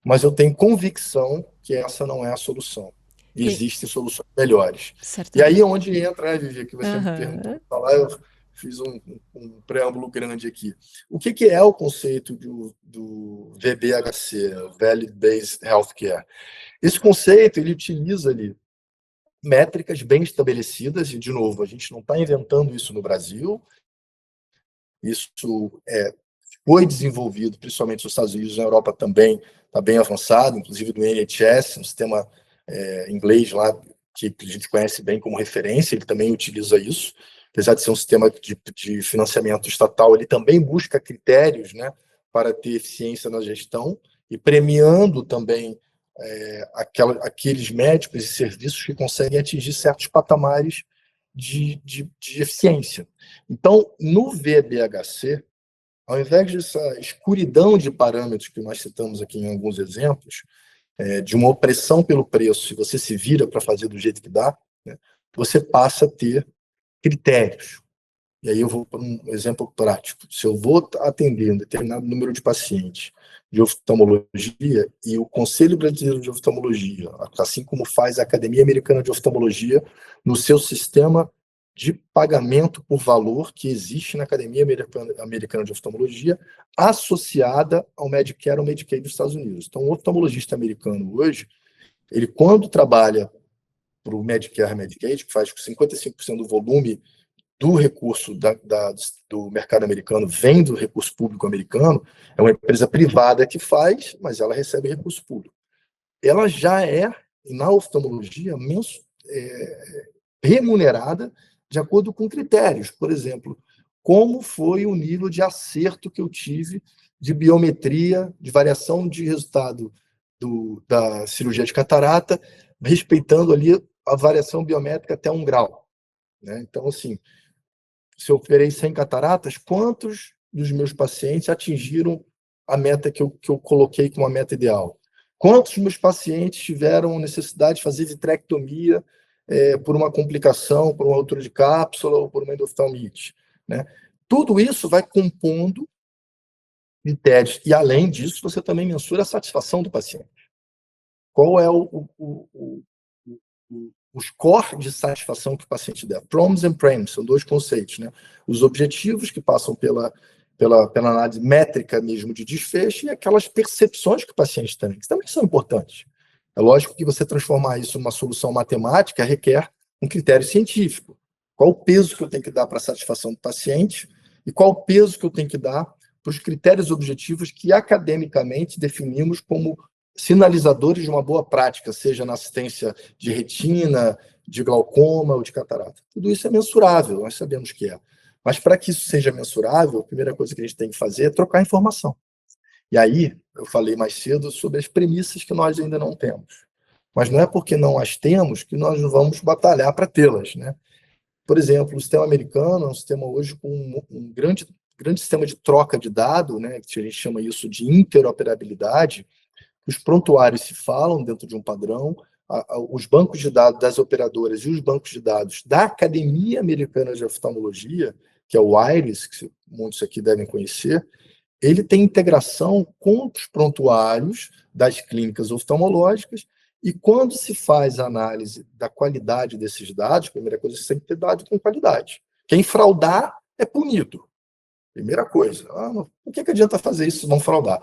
mas eu tenho convicção que essa não é a solução. E E- existem soluções melhores. E aí Certamente. é onde entra, Vivi, que você me perguntou Aham. para falar, eu fiz um preâmbulo grande aqui. O que é o conceito do VBHC, Value Based Healthcare? Esse conceito, ele utiliza ali métricas bem estabelecidas, e, de novo, a gente não está inventando isso no Brasil, isso foi desenvolvido, principalmente nos Estados Unidos, na Europa também está bem avançado, inclusive do NHS, um sistema inglês lá, que a gente conhece bem como referência, ele também utiliza isso, apesar de ser um sistema de financiamento estatal, ele também busca critérios, né, para ter eficiência na gestão e premiando também aqueles médicos e serviços que conseguem atingir certos patamares de eficiência. Então, no VBHC, ao invés dessa escuridão de parâmetros que nós citamos aqui em alguns exemplos, de uma opressão pelo preço, se você se vira para fazer do jeito que dá, né, você passa a ter critérios. E aí eu vou para um exemplo prático. Se eu vou atender um determinado número de pacientes de oftalmologia e o Conselho Brasileiro de Oftalmologia, assim como faz a Academia Americana de Oftalmologia, no seu sistema de pagamento por valor que existe na Academia Americana de Oftalmologia, associada ao Medicare ou Medicaid dos Estados Unidos. Então, o oftalmologista americano hoje, ele quando trabalha para o Medicare e Medicaid, que faz 55% do volume do recurso do mercado americano, vem do recurso público americano, é uma empresa privada que faz, mas ela recebe recurso público. Ela já é, na oftalmologia, remunerada de acordo com critérios. Por exemplo, como foi o nível de acerto que eu tive de biometria, de variação de resultado da cirurgia de catarata, respeitando ali a variação biométrica até 1 grau. Né? Então, assim, se eu operei 100 cataratas, quantos dos meus pacientes atingiram a meta que eu coloquei como a meta ideal? Quantos dos meus pacientes tiveram necessidade de fazer vitrectomia por uma complicação, por uma ruptura de cápsula ou por uma endoftalmite? Né? Tudo isso vai compondo critérios. E, além disso, você também mensura a satisfação do paciente. Qual é o score de satisfação que o paciente der? Promise and Premium são 2 conceitos, né? Os objetivos que passam pela análise métrica mesmo de desfecho e aquelas percepções que o paciente tem, que também são importantes. É lógico que você transformar isso numa solução matemática requer um critério científico. Qual o peso que eu tenho que dar para a satisfação do paciente e qual o peso que eu tenho que dar para os critérios objetivos que academicamente definimos como sinalizadores de uma boa prática, seja na assistência de retina, de glaucoma ou de catarata. Tudo isso é mensurável, nós sabemos que é. Mas para que isso seja mensurável, a primeira coisa que a gente tem que fazer é trocar informação. E aí, eu falei mais cedo sobre as premissas que nós ainda não temos. Mas não é porque não as temos que nós vamos batalhar para tê-las, né? Por exemplo, o sistema americano é um sistema hoje com um grande sistema de troca de dados, né, que a gente chama isso de interoperabilidade. Os prontuários se falam dentro de um padrão, os bancos de dados das operadoras e os bancos de dados da Academia Americana de Oftalmologia, que é o IRIS, que muitos aqui devem conhecer, ele tem integração com os prontuários das clínicas oftalmológicas, e quando se faz a análise da qualidade desses dados, a primeira coisa, você tem que ter dado com qualidade. Quem fraudar é punido. Primeira coisa. Por que adianta fazer isso se vão fraudar?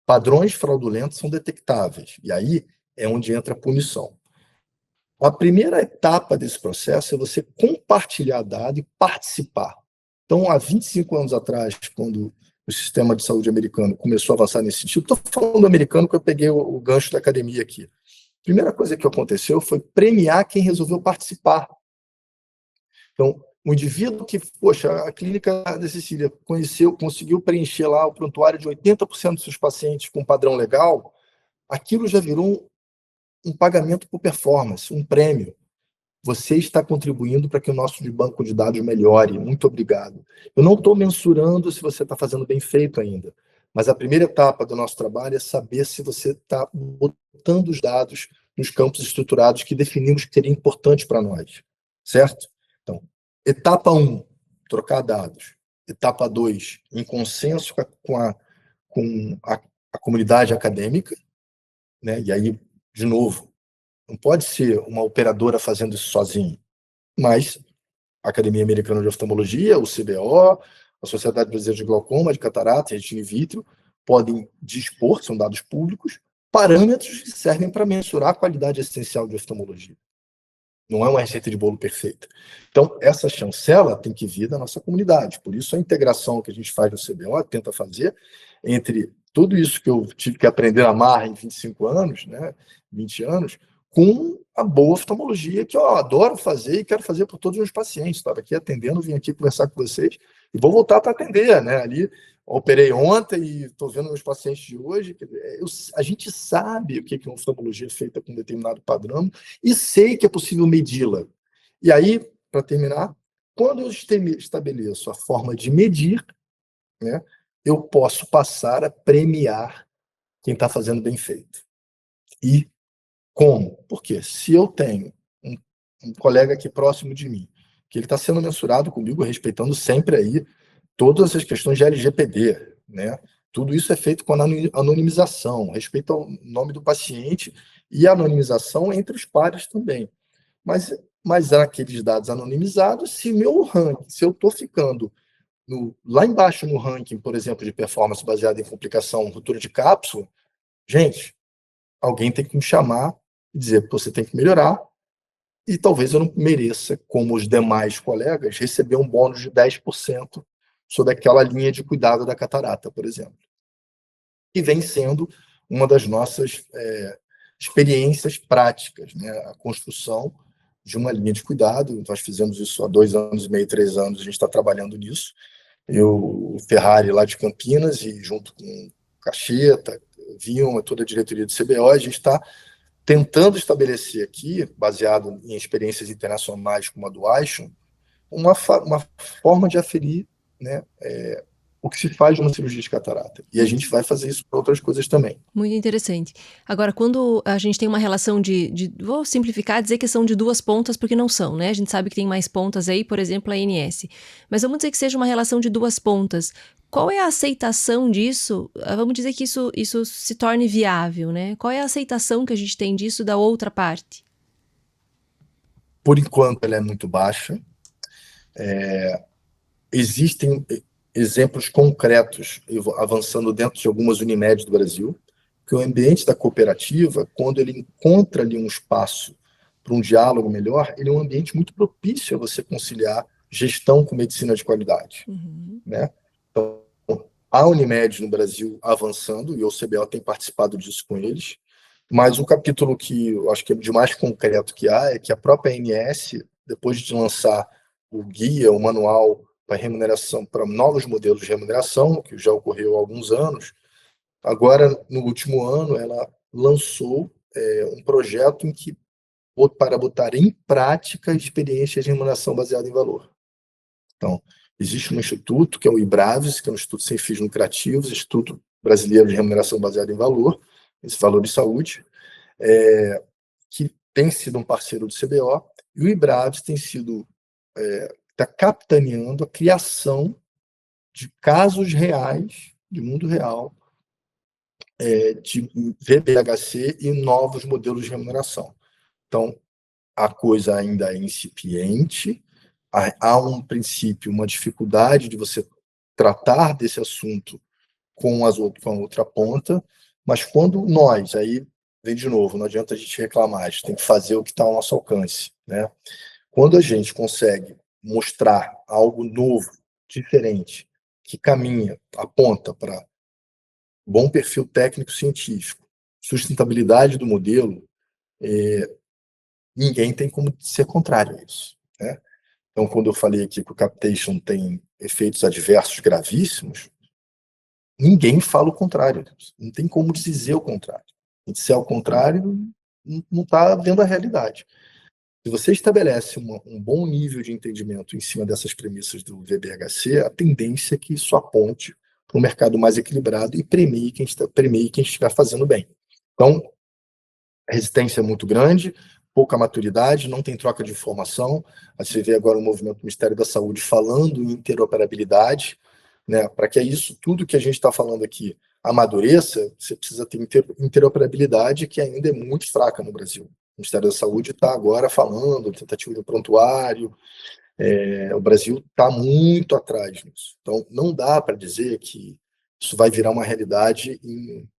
Padrões fraudulentos são detectáveis, e aí é onde entra a punição. A primeira etapa desse processo é você compartilhar dado e participar. Então, há 25 anos atrás, quando o sistema de saúde americano começou a avançar nesse sentido, estou falando do americano que eu peguei o gancho da academia aqui. A primeira coisa que aconteceu foi premiar quem resolveu participar. Então, um indivíduo que, poxa, a clínica da Cecília conseguiu preencher lá o prontuário de 80% dos seus pacientes com padrão legal, aquilo já virou um pagamento por performance, um prêmio. Você está contribuindo para que o nosso banco de dados melhore. Muito obrigado. Eu não estou mensurando se você está fazendo bem feito ainda, mas a primeira etapa do nosso trabalho é saber se você está botando os dados nos campos estruturados que definimos que seria importante para nós, certo? Então, etapa 1, trocar dados. Etapa 2, em consenso com a comunidade acadêmica, né? E aí, de novo, não pode ser uma operadora fazendo isso sozinho, mas a Academia Americana de Oftalmologia, o CBO, a Sociedade Brasileira de Glaucoma, de Catarata e Retina in Vitro podem dispor, são dados públicos, parâmetros que servem para mensurar a qualidade essencial de oftalmologia. Não é uma receita de bolo perfeita. Então, essa chancela tem que vir da nossa comunidade. Por isso, a integração que a gente faz no CBO, tenta fazer entre tudo isso que eu tive que aprender a amar em 25 anos, né, 20 anos, com a boa oftalmologia, que eu adoro fazer e quero fazer por todos os meus pacientes. Estava aqui atendendo, vim aqui conversar com vocês e vou voltar para atender, né? Ali, operei ontem e estou vendo meus pacientes de hoje. A gente sabe o que é uma oftalmologia feita com um determinado padrão e sei que é possível medi-la. E aí, para terminar, quando eu estabeleço a forma de medir, né, eu posso passar a premiar quem está fazendo bem feito. E como? Porque se eu tenho um colega aqui próximo de mim que ele está sendo mensurado comigo, respeitando sempre aí todas as questões de LGPD, né? Tudo isso é feito com anonimização, respeito ao nome do paciente e anonimização entre os pares também. Mas naqueles dados anonimizados, se meu ranking, se eu estou ficando lá embaixo no ranking, por exemplo, de performance baseada em complicação, ruptura de cápsula, gente, alguém tem que me chamar e dizer que você tem que melhorar, e talvez eu não mereça, como os demais colegas, receber um bônus de 10% sobre aquela linha de cuidado da catarata, por exemplo. E vem sendo uma das nossas experiências práticas, né? A construção de uma linha de cuidado. Nós fizemos isso há 2 anos e meio, 3 anos, a gente está trabalhando nisso. O Ferrari lá de Campinas, e junto com Cacheta, Vilma, toda a diretoria do CBO, a gente está tentando estabelecer aqui, baseado em experiências internacionais como a do Aishan, uma forma de aferir, né, o que se faz numa cirurgia de catarata. E a gente vai fazer isso para outras coisas também. Muito interessante. Agora, quando a gente tem uma relação vou simplificar, dizer que são de 2 pontas, porque não são, né? A gente sabe que tem mais pontas aí, por exemplo, a ANS. Mas vamos dizer que seja uma relação de 2 pontas. Qual é a aceitação disso? Vamos dizer que isso se torne viável, né? Qual é a aceitação que a gente tem disso da outra parte? Por enquanto, ela é muito baixa. Existem exemplos concretos avançando dentro de algumas Unimed do Brasil, que o ambiente da cooperativa, quando ele encontra ali um espaço para um diálogo melhor, ele é um ambiente muito propício a você conciliar gestão com medicina de qualidade. Né? Então, a Unimed no Brasil avançando, e o CBO tem participado disso com eles, mas o capítulo que eu acho que é de mais concreto que há é que a própria ANS, depois de lançar o guia, o manual para remuneração, para novos modelos de remuneração, que já ocorreu há alguns anos, agora, no último ano, ela lançou um projeto para botar em prática experiências de remuneração baseada em valor. Então, existe um instituto, que é o IBRAVES, que é um instituto sem fins lucrativos, Instituto Brasileiro de Remuneração Baseada em Valor, esse valor de saúde, que tem sido um parceiro do CBO, e o IBRAVES tem sido está capitaneando a criação de casos reais, de mundo real, de VBHC e novos modelos de remuneração. Então, a coisa ainda é incipiente, há um princípio, uma dificuldade de você tratar desse assunto com a outra ponta, mas quando nós, aí vem de novo, não adianta a gente reclamar, a gente tem que fazer o que está ao nosso alcance, né? Quando a gente consegue mostrar algo novo, diferente, que caminha, aponta para bom perfil técnico-científico, sustentabilidade do modelo, ninguém tem como ser contrário a isso, né? Então, quando eu falei aqui que o capitation tem efeitos adversos gravíssimos, ninguém fala o contrário. Não tem como dizer o contrário. E se é o contrário, não está vendo a realidade. Se você estabelece um bom nível de entendimento em cima dessas premissas do VBHC, a tendência é que isso aponte para um mercado mais equilibrado e premie quem estiver fazendo bem. Então, a resistência é muito grande, pouca maturidade, não tem troca de informação. Você vê agora o movimento do Ministério da Saúde falando em interoperabilidade, né? Para que isso, tudo que a gente está falando aqui amadureça, você precisa ter interoperabilidade, que ainda é muito fraca no Brasil. O Ministério da Saúde está agora falando, tentativa do prontuário, o Brasil está muito atrás nisso. Então, não dá para dizer que isso vai virar uma realidade em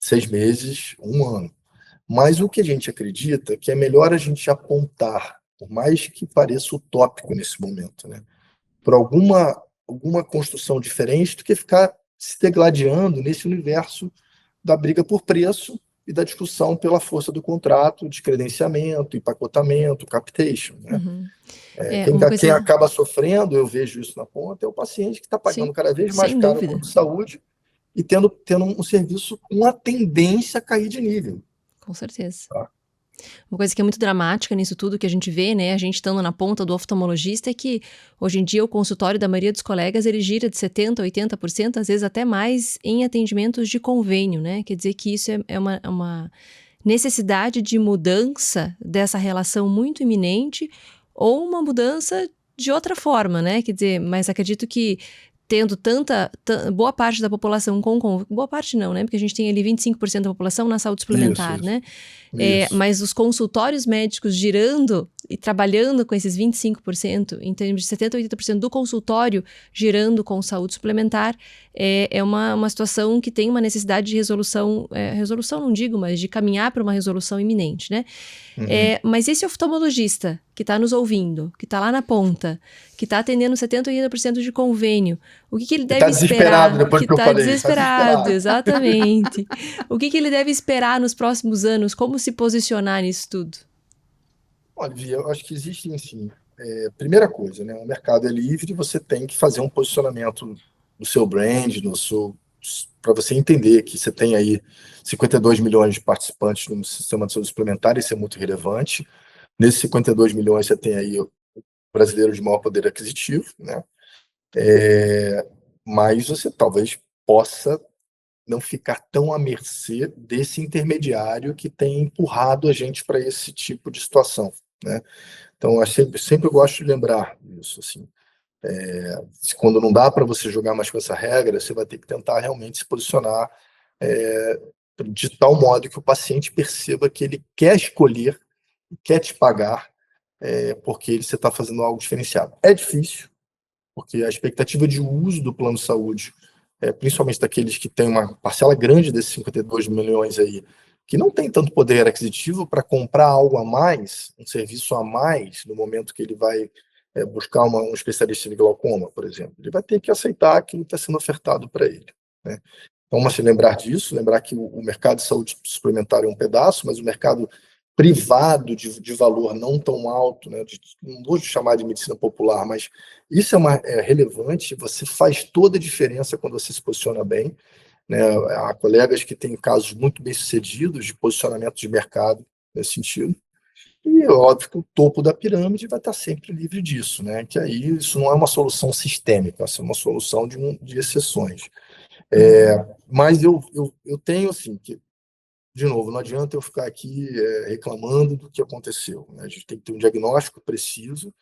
6 meses, 1 ano. Mas o que a gente acredita é que é melhor a gente apontar, por mais que pareça utópico nesse momento, né, por alguma construção diferente do que ficar se degladiando nesse universo da briga por preço e da discussão pela força do contrato, de credenciamento, empacotamento, capitation, né? Quem acaba sofrendo, eu vejo isso na ponta, é o paciente que está pagando cada vez mais caro por saúde e tendo um serviço com a tendência a cair de nível. Com certeza. Tá? Uma coisa que é muito dramática nisso tudo que a gente vê, né, a gente estando na ponta do oftalmologista, é que hoje em dia o consultório da maioria dos colegas, ele gira de 70%, 80%, às vezes até mais, em atendimentos de convênio, né? Quer dizer que isso é uma necessidade de mudança dessa relação muito iminente, ou uma mudança de outra forma, né? Quer dizer, mas acredito que tendo boa parte da população boa parte não, né? Porque a gente tem ali 25% da população na saúde suplementar, Isso, né? isso. Mas os consultórios médicos girando e trabalhando com esses 25%, em termos de 70% a 80% do consultório girando com saúde suplementar, é uma situação que tem uma necessidade de resolução não digo, mas de caminhar para uma resolução iminente, né? Mas esse oftalmologista que está nos ouvindo, que está lá na ponta, que está atendendo 70% a 80% de convênio, o que ele deve esperar? Desesperado depois que eu Tá falei. desesperado, exatamente. O que ele deve esperar nos próximos anos? Como se posicionar nisso tudo? Olha, Via, eu acho que existem, sim. Primeira coisa, né? O mercado é livre, você tem que fazer um posicionamento do seu brand, para você entender que você tem aí 52 milhões de participantes no sistema de saúde suplementar, isso é muito relevante. Nesses 52 milhões, você tem aí o brasileiro de maior poder aquisitivo, né? Mas você talvez possa não ficar tão à mercê desse intermediário que tem empurrado a gente para esse tipo de situação, né? Então, eu sempre gosto de lembrar isso, assim. Quando não dá para você jogar mais com essa regra, você vai ter que tentar realmente se posicionar de tal modo que o paciente perceba que ele quer escolher, quer te pagar, porque você está fazendo algo diferenciado. É difícil, porque a expectativa de uso do plano de saúde, principalmente daqueles que têm uma parcela grande desses 52 milhões aí, que não tem tanto poder aquisitivo para comprar algo a mais, um serviço a mais, no momento que ele vai buscar um especialista de glaucoma, por exemplo. Ele vai ter que aceitar aquilo que está sendo ofertado para ele, né? Então, mas se lembrar disso, lembrar que o mercado de saúde suplementar é um pedaço, mas o mercado privado de valor não tão alto, né, não vou chamar de medicina popular, mas isso é relevante, você faz toda a diferença quando você se posiciona bem, né? Há colegas que têm casos muito bem-sucedidos de posicionamento de mercado nesse sentido, e é óbvio que o topo da pirâmide vai estar sempre livre disso, né? Que aí isso não é uma solução sistêmica, isso é uma solução de exceções. Mas eu tenho, assim, que, de novo, não adianta eu ficar aqui reclamando do que aconteceu, né? A gente tem que ter um diagnóstico preciso,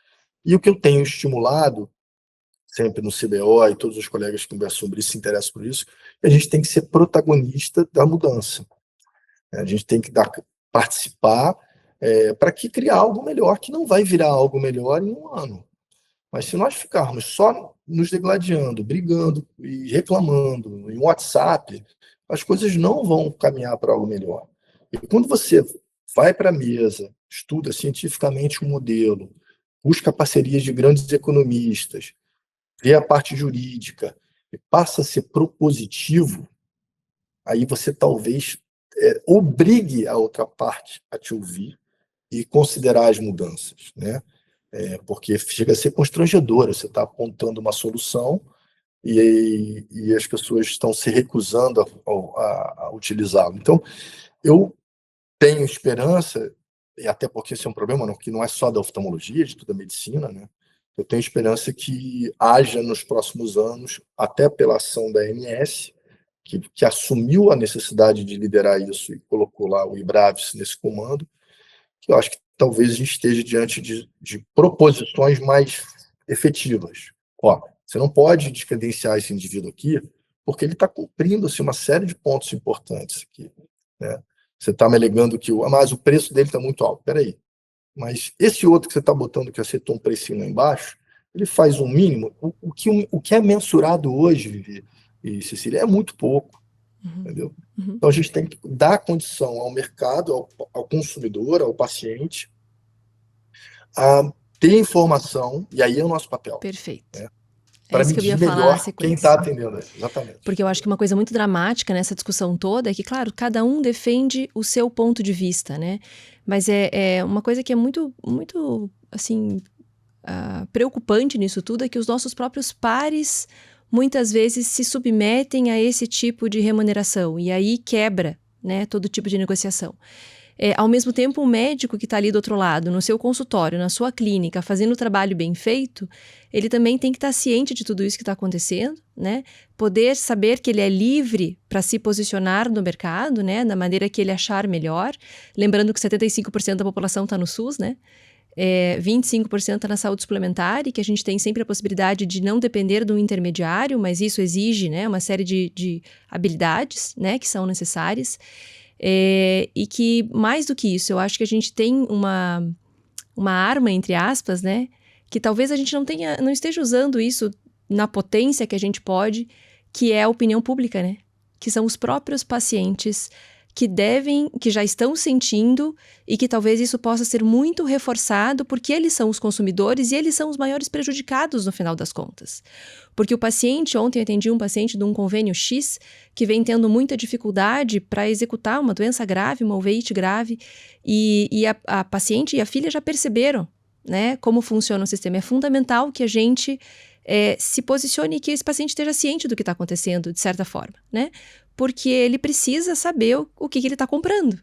e o que eu tenho estimulado, sempre no CBO, e todos os colegas que conversam sobre isso se interessam por isso, a gente tem que ser protagonista da mudança. A gente tem que participar para que criar algo melhor, que não vai virar algo melhor em um ano. Mas se nós ficarmos só nos degladiando, brigando e reclamando em WhatsApp, as coisas não vão caminhar para algo melhor. E quando você vai para a mesa, estuda cientificamente um modelo, busca parcerias de grandes economistas, vê a parte jurídica e passa a ser propositivo, aí você talvez obrigue a outra parte a te ouvir e considerar as mudanças, né? Porque chega a ser constrangedor, você está apontando uma solução e as pessoas estão se recusando a utilizá-lo. Então, eu tenho esperança, e até porque esse é um problema que não é só da oftalmologia, de toda a medicina, né? Eu tenho esperança que haja nos próximos anos, até pela ação da ANS, que assumiu a necessidade de liderar isso e colocou lá o IBRAVIS nesse comando, que eu acho que talvez a gente esteja diante de proposições mais efetivas. Ó, você não pode descredenciar esse indivíduo aqui, porque ele está cumprindo assim, uma série de pontos importantes aqui, né? Você está me alegando que mas o preço dele está muito alto. Espera aí. Mas esse outro que você está botando, que acertou um precinho lá embaixo, ele faz um mínimo. O que é mensurado hoje, Vivi e Cecília, é muito pouco. Entendeu? Então a gente tem que dar condição ao mercado, ao consumidor, ao paciente, a ter informação, e aí é o nosso papel. Perfeito. Né? É Para isso que eu ia medir falar na melhor quem está sequência. atendendo ele. Exatamente. Porque eu acho que uma coisa muito dramática nessa discussão toda é que, claro, cada um defende o seu ponto de vista, né? Mas é uma coisa que é muito, muito, assim, preocupante nisso tudo é que os nossos próprios pares muitas vezes se submetem a esse tipo de remuneração e aí quebra, né, todo tipo de negociação. Ao mesmo tempo, o médico que está ali do outro lado, no seu consultório, na sua clínica, fazendo o trabalho bem feito, ele também tem que estar ciente de tudo isso que está acontecendo, né? Poder saber que ele é livre para se posicionar no mercado, né? Da maneira que ele achar melhor. Lembrando que 75% da população está no SUS, né? 25% na saúde suplementar, e que a gente tem sempre a possibilidade de não depender de um intermediário, mas isso exige, né, uma série de habilidades, né, que são necessárias. E que, mais do que isso, eu acho que a gente tem uma arma, entre aspas, né, que talvez a gente não esteja usando isso na potência que a gente pode, que é a opinião pública, né? Que são os próprios pacientes que já estão sentindo, e que talvez isso possa ser muito reforçado, porque eles são os consumidores e eles são os maiores prejudicados no final das contas. Porque o paciente, ontem eu atendi um paciente de um convênio X, que vem tendo muita dificuldade para executar uma doença grave, uma uveíte grave, e a paciente e a filha já perceberam, né, como funciona o sistema. É fundamental que a gente se posicione e que esse paciente esteja ciente do que está acontecendo, de certa forma, né? Porque ele precisa saber o que ele está comprando,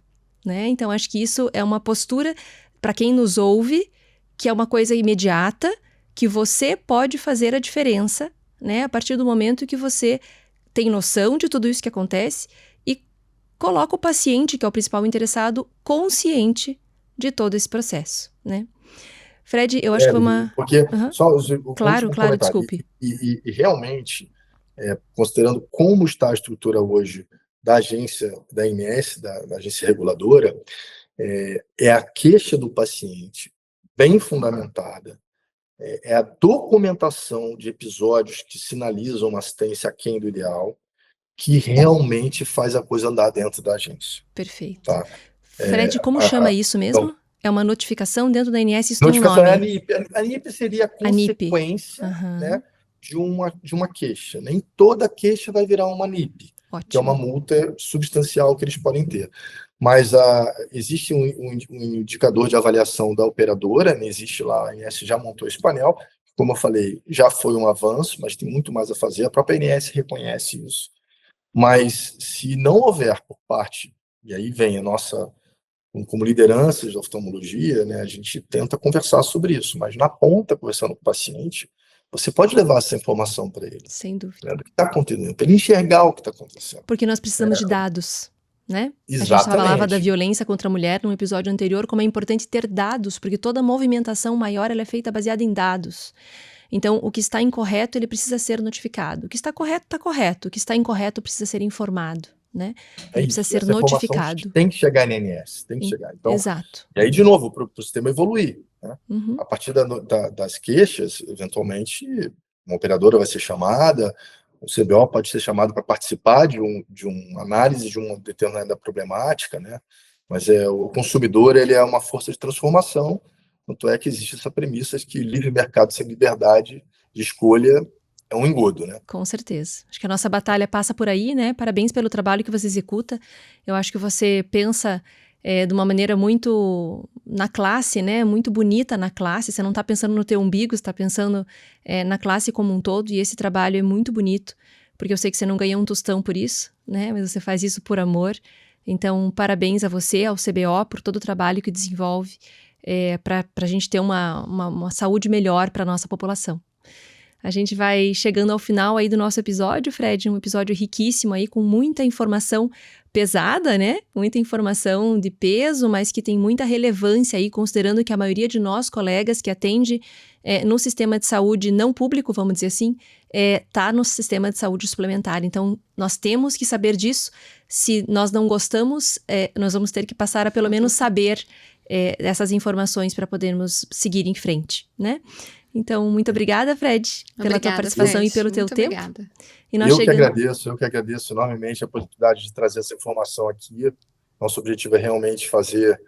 né? Então, acho que isso é uma postura, para quem nos ouve, que é uma coisa imediata, que você pode fazer a diferença, né? A partir do momento que você tem noção de tudo isso que acontece e coloca o paciente, que é o principal interessado, consciente de todo esse processo, né? Fred, eu acho que foi uma... Porque, Uhum. só o Claro, último claro, comentário. desculpe. E realmente, considerando como está a estrutura hoje da agência, da ANS, da agência reguladora, é a queixa do paciente bem fundamentada, é a documentação de episódios que sinalizam uma assistência aquém do ideal, que realmente faz a coisa andar dentro da agência. Perfeito. Tá? Fred, como chama isso mesmo? Então, É uma notificação dentro da ANS, isso tem um notificação nome. é a NIP. A NIP seria a A NIP. consequência, Uhum. né, de uma queixa. Nem toda queixa vai virar uma NIP, que é uma Ótimo. multa substancial que eles podem ter. Mas existe um indicador de avaliação da operadora, né, existe lá, a ANS já montou esse painel, como eu falei, já foi um avanço, mas tem muito mais a fazer, a própria ANS reconhece isso. Mas se não houver por parte, e aí vem a nossa... Como lideranças de oftalmologia, né, a gente tenta conversar sobre isso, mas na ponta, conversando com o paciente, você pode levar essa informação para ele. Sem dúvida. Né, do que está acontecendo, para ele enxergar o que está acontecendo. Porque nós precisamos de dados, né? Exatamente. A gente falava da violência contra a mulher num episódio anterior, como é importante ter dados, porque toda movimentação maior ela é feita baseada em dados. Então, o que está incorreto, ele precisa ser notificado. O que está correto, está correto. O que está incorreto precisa ser informado, né? Ele precisa ser notificado. Tem que chegar na ANS, tem que chegar. Então, exato. E aí, de novo, para o sistema evoluir. Né? Uhum. A partir das queixas, eventualmente, uma operadora vai ser chamada, o CBO pode ser chamado para participar de uma análise de uma determinada problemática, né? Mas o consumidor ele é uma força de transformação, tanto é que existe essa premissa de que livre mercado sem liberdade de escolha é um engodo, né? Com certeza. Acho que a nossa batalha passa por aí, né? Parabéns pelo trabalho que você executa. Eu acho que você pensa de uma maneira muito na classe, né? Muito bonita na classe. Você não está pensando no teu umbigo, você está pensando na classe como um todo. E esse trabalho é muito bonito, porque eu sei que você não ganhou um tostão por isso, né? Mas você faz isso por amor. Então, parabéns a você, ao CBO, por todo o trabalho que desenvolve para a gente ter uma saúde melhor para a nossa população. A gente vai chegando ao final aí do nosso episódio, Fred, um episódio riquíssimo aí, com muita informação pesada, né? Muita informação de peso, mas que tem muita relevância aí, considerando que a maioria de nós, colegas que atende no sistema de saúde não público, vamos dizer assim, tá no sistema de saúde suplementar. Então, nós temos que saber disso. Se nós não gostamos, nós vamos ter que passar a pelo menos saber dessas informações para podermos seguir em frente, né? Então, muito obrigada, Fred, pela tua participação, Fred, e pelo teu tempo. Obrigada. E nós eu que agradeço enormemente a oportunidade de trazer essa informação aqui. Nosso objetivo é realmente fazer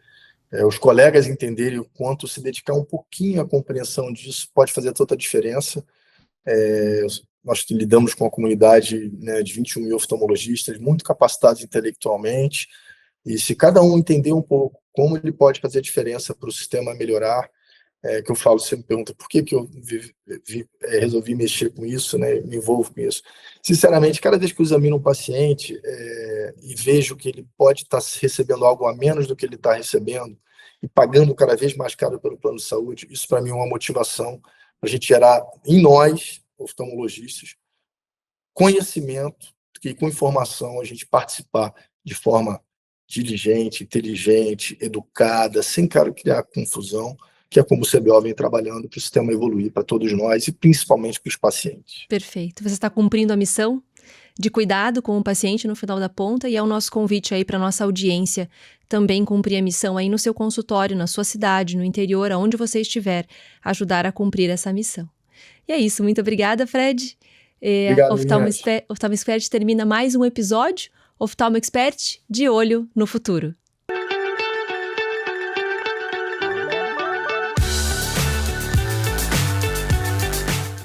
os colegas entenderem o quanto se dedicar um pouquinho à compreensão disso pode fazer toda a diferença. Nós lidamos com a comunidade, né, de 21 mil oftalmologistas, muito capacitados intelectualmente, e se cada um entender um pouco como ele pode fazer a diferença para o sistema melhorar, que eu falo, você me pergunta por que eu resolvi mexer com isso, né, me envolvo com isso. Sinceramente, cada vez que eu examino um paciente e vejo que ele pode estar recebendo algo a menos do que ele está recebendo e pagando cada vez mais caro pelo plano de saúde, isso para mim é uma motivação para a gente gerar em nós, oftalmologistas, conhecimento, que com informação a gente participar de forma diligente, inteligente, educada, sem criar confusão, que é como o CBO vem trabalhando para o sistema evoluir para todos nós e principalmente para os pacientes. Perfeito. Você está cumprindo a missão de cuidado com o paciente no final da ponta, e é o nosso convite aí para nossa audiência também cumprir a missão aí no seu consultório, na sua cidade, no interior, aonde você estiver, ajudar a cumprir essa missão. E é isso, muito obrigada, Fred. Obrigado, Oftalmo Expert termina mais um episódio. Oftalmo Expert, de olho no futuro.